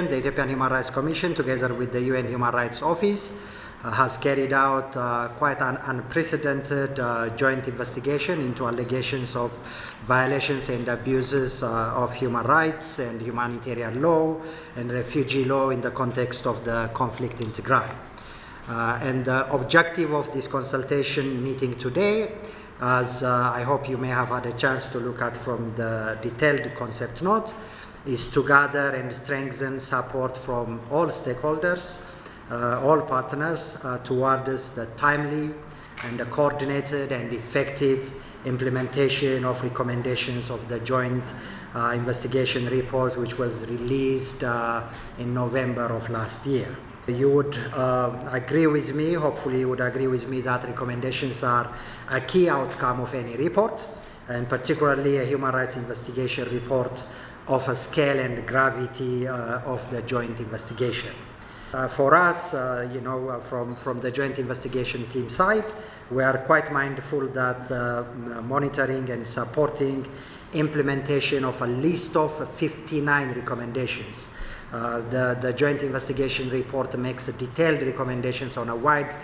The Ethiopian Human Rights Commission, together with the UN Human Rights Office, has carried out quite an unprecedented joint investigation into allegations of violations and abuses of human rights and humanitarian law and refugee law in the context of the conflict in Tigray. And the objective of this consultation meeting today, as I hope you may have had a chance to look at from the detailed concept note, is to gather and strengthen support from all stakeholders, all partners, towards the timely and the coordinated and effective implementation of recommendations of the joint investigation report, which was released in November of last year. You would agree with me, hopefully you would agree with me, that recommendations are a key outcome of any report, and particularly a human rights investigation report of a scale and gravity of the joint investigation. For us, from the joint investigation team side, we are quite mindful that monitoring and supporting implementation of a list of 59 recommendations. The joint investigation report makes detailed recommendations on a wide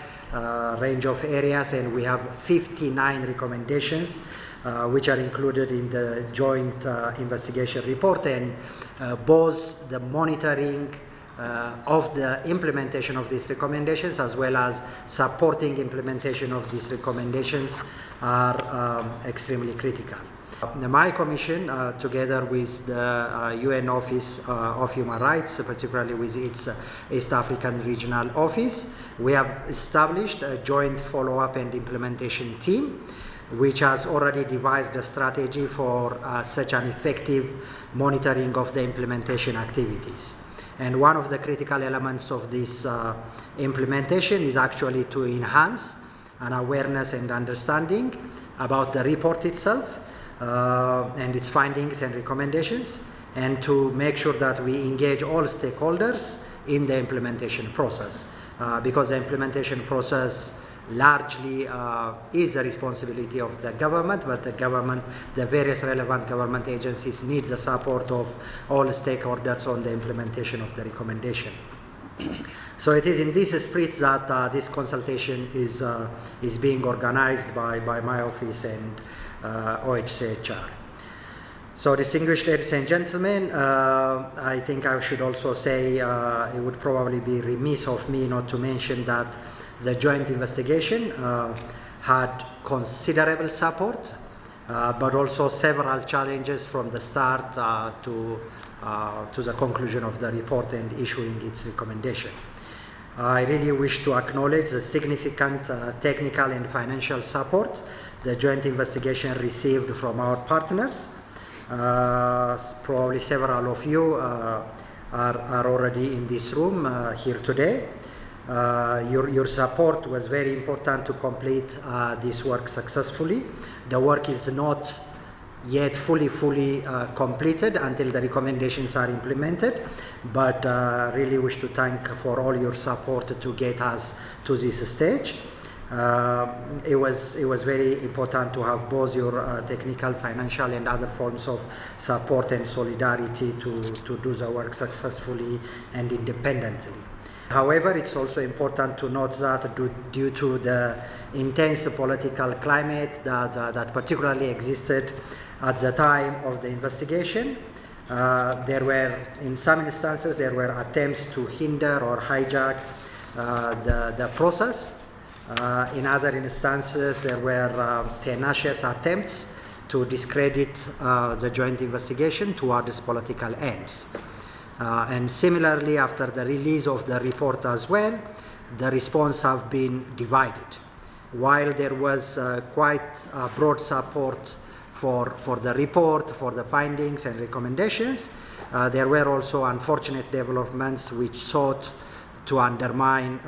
range of areas, and we have 59 recommendations which are included in the joint investigation report, and both the monitoring of the implementation of these recommendations as well as supporting implementation of these recommendations are extremely critical. My commission, together with the UN Office of Human Rights, particularly with its East African Regional Office, we have established a joint follow-up and implementation team, which has already devised a strategy for such an effective monitoring of the implementation activities. And one of the critical elements of this implementation is actually to enhance an awareness and understanding about the report itself and its findings and recommendations, and to make sure that we engage all stakeholders in the implementation process, because the implementation process largely is the responsibility of the government, but the various relevant government agencies need the support of all stakeholders on the implementation of the recommendation. So it is in this spirit that this consultation is being organized by my office and OHCHR. So, distinguished ladies and gentlemen, I think I should also say it would probably be remiss of me not to mention that the joint investigation had considerable support, but also several challenges from the start to the conclusion of the report and issuing its recommendation. I really wish to acknowledge the significant technical and financial support the joint investigation received from our partners. Probably several of you are already in this room here today. Your support was very important to complete this work successfully. The work is not yet fully completed until the recommendations are implemented, but really wish to thank for all your support to get us to this stage. It was very important to have both your technical, financial, and other forms of support and solidarity to do the work successfully and independently. However, it's also important to note that due to the intense political climate that particularly existed at the time of the investigation, in some instances, there were attempts to hinder or hijack the process. In other instances, there were tenacious attempts to discredit the joint investigation towards political ends. And similarly, after the release of the report as well, the response have been divided. While there was quite broad support for the report, for the findings and recommendations, there were also unfortunate developments which sought to undermine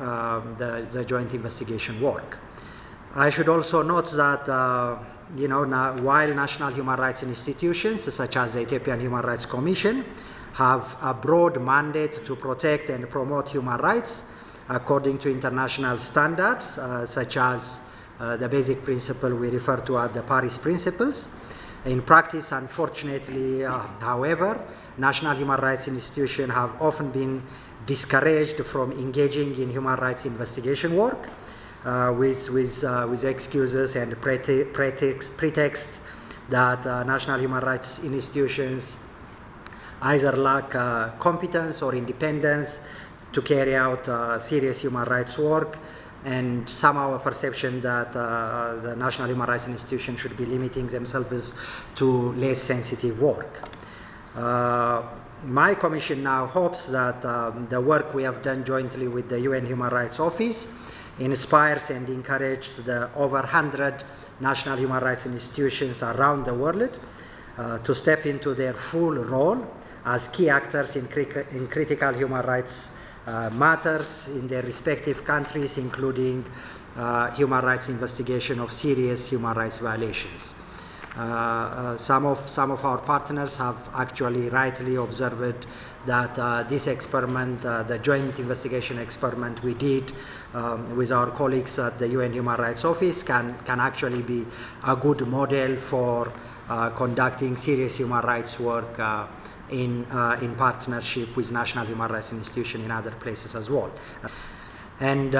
the joint investigation work. I should also note that while national human rights institutions such as the Ethiopian Human Rights Commission have a broad mandate to protect and promote human rights according to international standards such as the basic principle we refer to as the Paris Principles, In practice, unfortunately, however, national human rights institutions have often been discouraged from engaging in human rights investigation work with excuses and pretext that national human rights institutions either lack competence or independence to carry out serious human rights work, and somehow a perception that the national human rights institution should be limiting themselves to less sensitive work. My commission now hopes that the work we have done jointly with the UN Human Rights Office inspires and encourages the over 100 national human rights institutions around the world to step into their full role as key actors in critical human rights matters in their respective countries, including human rights investigation of serious human rights violations. Some of our partners have actually rightly observed that this experiment, the joint investigation experiment we did with our colleagues at the UN Human Rights Office can actually be a good model for conducting serious human rights work in partnership with national human rights institutions in other places as well. And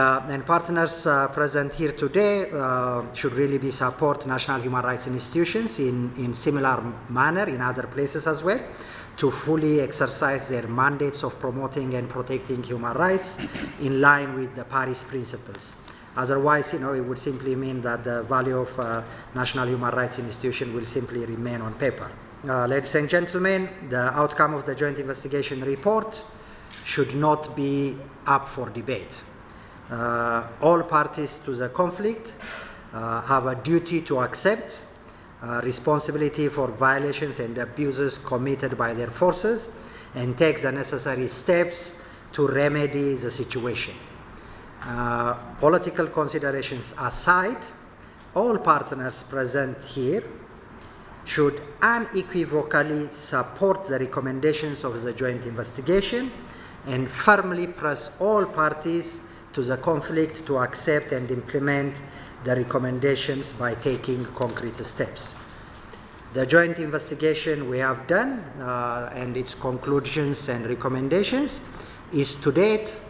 partners present here today should really be support national human rights institutions in similar manner in other places as well, to fully exercise their mandates of promoting and protecting human rights in line with the Paris principles. Otherwise, it would simply mean that the value of national human rights institution will simply remain on paper. Ladies and gentlemen, the outcome of the joint investigation report should not be up for debate. All parties to the conflict have a duty to accept responsibility for violations and abuses committed by their forces and take the necessary steps to remedy the situation. Political considerations aside, all partners present here should unequivocally support the recommendations of the joint investigation and firmly press all parties to the conflict to accept and implement the recommendations by taking concrete steps. The joint investigation we have done and its conclusions and recommendations is to date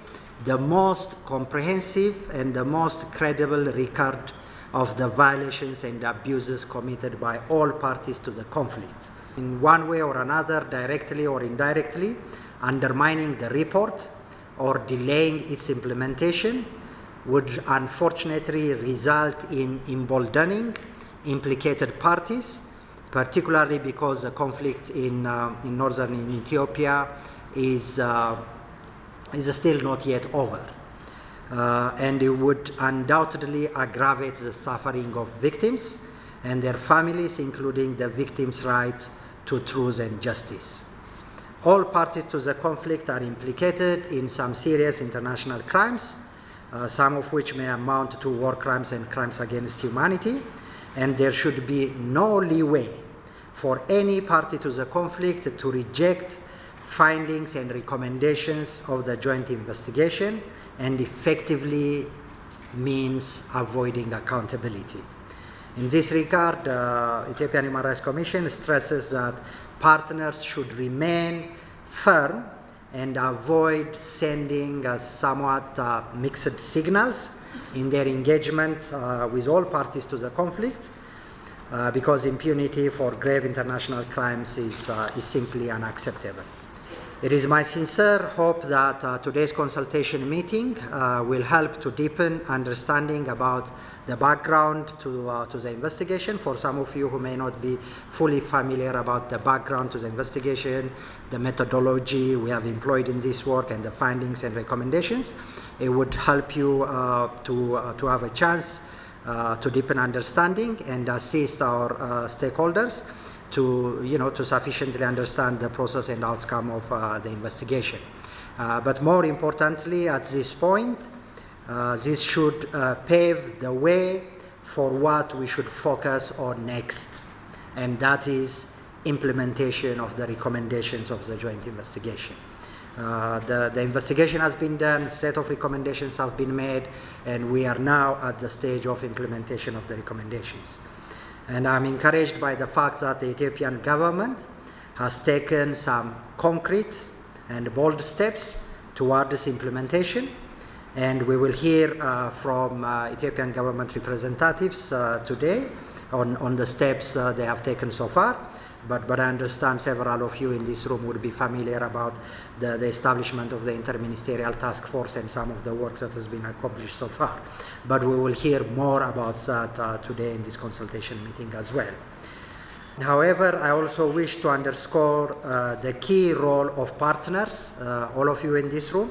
the most comprehensive and the most credible record of the violations and abuses committed by all parties to the conflict. In one way or another, directly or indirectly, undermining the report or delaying its implementation would unfortunately result in emboldening implicated parties, particularly because the conflict in northern Ethiopia is still not yet over. And it would undoubtedly aggravate the suffering of victims and their families, including the victims' right to truth and justice. All parties to the conflict are implicated in some serious international crimes, some of which may amount to war crimes and crimes against humanity, and there should be no leeway for any party to the conflict to reject findings and recommendations of the joint investigation and effectively means avoiding accountability. In this regard, the Ethiopian Human Rights Commission stresses that partners should remain firm and avoid sending somewhat mixed signals in their engagement with all parties to the conflict, because impunity for grave international crimes is simply unacceptable. It is my sincere hope that today's consultation meeting will help to deepen understanding about the background to the investigation. For some of you who may not be fully familiar about the background to the investigation, the methodology we have employed in this work, and the findings and recommendations, it would help you to have a chance to deepen understanding and assist our stakeholders to sufficiently understand the process and outcome of the investigation. But more importantly, at this point, this should pave the way for what we should focus on next, and that is implementation of the recommendations of the joint investigation. The investigation has been done, a set of recommendations have been made, and we are now at the stage of implementation of the recommendations. And I'm encouraged by the fact that the Ethiopian government has taken some concrete and bold steps toward this implementation. And we will hear from Ethiopian government representatives today on the steps they have taken so far. But I understand several of you in this room would be familiar about the establishment of the interministerial task force and some of the work that has been accomplished so far. But we will hear more about that today in this consultation meeting as well. However, I also wish to underscore the key role of partners, all of you in this room,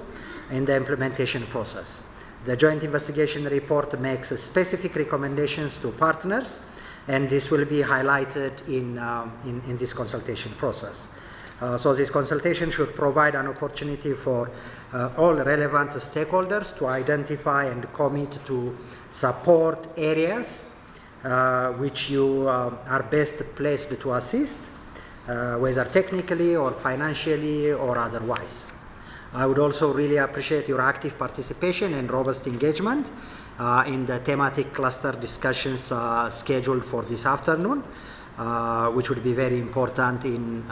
in the implementation process. The joint investigation report makes specific recommendations to partners, and this will be highlighted in this consultation process. So this consultation should provide an opportunity for all relevant stakeholders to identify and commit to support areas which you are best placed to assist, whether technically or financially or otherwise. I would also really appreciate your active participation and robust engagement in the thematic cluster discussions scheduled for this afternoon, which would be very important in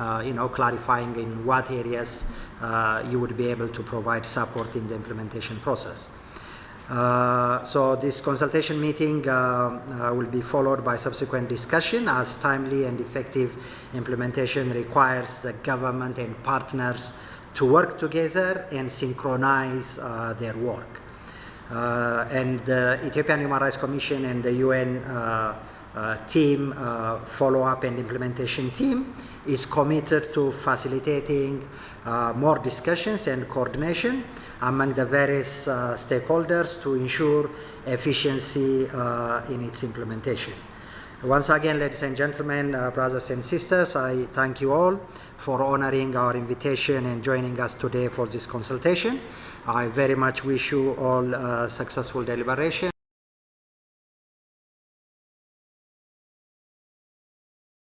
clarifying in what areas you would be able to provide support in the implementation process. So this consultation meeting will be followed by subsequent discussion, as timely and effective implementation requires the government and partners to work together and synchronize their work. And the Ethiopian Human Rights Commission and the UN team, follow-up and implementation team, is committed to facilitating more discussions and coordination among the various stakeholders to ensure efficiency in its implementation. Once again, ladies and gentlemen, brothers and sisters, I thank you all for honoring our invitation and joining us today for this consultation. I very much wish you all successful deliberation.